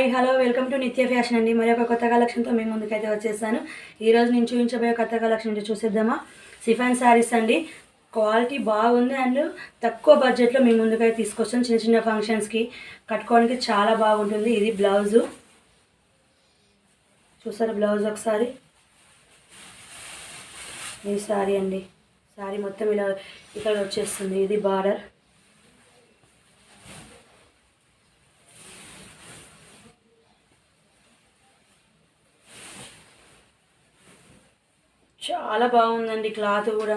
Hi hello welcome to నిత్య fashion అండి. మరి ఒక కొత్త కలెక్షన్తో మేము ముందుకైతే వచ్చేసాను. ఈరోజు నేను చూపించబోయే కొత్త కలెక్షన్ అంటే చూసేద్దామా. సిఫాన్ శారీస్ అండి. క్వాలిటీ బాగుంది అండ్ తక్కువ బడ్జెట్లో మేము ముందుకైతే తీసుకొచ్చాను. చిన్న చిన్న ఫంక్షన్స్కి కట్టుకోవడానికి చాలా బాగుంటుంది. ఇది బ్లౌజు చూసారా, బ్లౌజ్ ఒకసారి ఈ శారీ అండి. శారీ మొత్తం ఇలా ఇక్కడ వచ్చేస్తుంది. ఇది బార్డర్, చాలా బాగుందండి. క్లాత్ కూడా,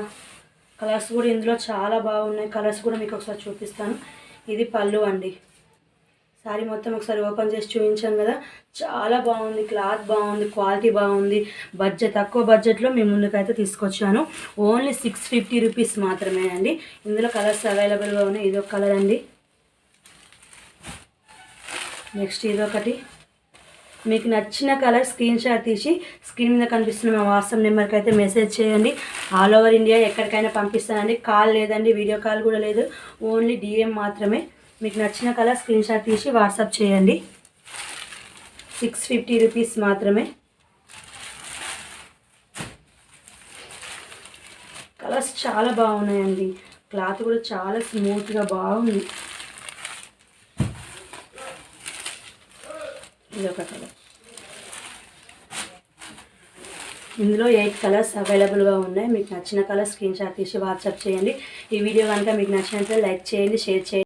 కలర్స్ కూడా ఇందులో చాలా బాగున్నాయి. కలర్స్ కూడా మీకు ఒకసారి చూపిస్తాను. ఇది పళ్ళు అండి. శారీ మొత్తం ఒకసారి ఓపెన్ చేసి చూపించాను కదా, చాలా బాగుంది. క్లాత్ బాగుంది, క్వాలిటీ బాగుంది. తక్కువ బడ్జెట్లో మేము ముందుకైతే తీసుకొచ్చాను. ఓన్లీ 650 రూపీస్ మాత్రమే అండి. ఇందులో కలర్స్ అవైలబుల్గా ఉన్నాయి. ఇది ఒక కలర్ అండి. నెక్స్ట్ ఇదొకటి. మీకు నచ్చిన కలర్ స్క్రీన్ షాట్ తీసి స్క్రీన్ మీద కనిపిస్తున్న మా వాట్సాప్ నెంబర్కి అయితే మెసేజ్ చేయండి. ఆల్ ఓవర్ ఇండియా ఎక్కడికైనా పంపిస్తానండి. కాల్ లేదండి, వీడియో కాల్ కూడా లేదు, ఓన్లీ డిఎం మాత్రమే. మీకు నచ్చిన కలర్ స్క్రీన్ షాట్ తీసి వాట్సాప్ చేయండి. 650 రూపీస్ మాత్రమే. కలర్స్ చాలా బాగున్నాయండి. క్లాత్ కూడా చాలా స్మూత్గా బాగుంది. ఇది ఒక కలర్. ఇందులో 8 కలర్స్ అవైలబుల్గా ఉన్నాయి. మీకు నచ్చిన కలర్ స్క్రీన్ షాట్ తీసి వాట్సాప్ చేయండి. ఈ వీడియో కనుక మీకు నచ్చినట్లయితే లైక్ చేయండి, షేర్ చేయండి.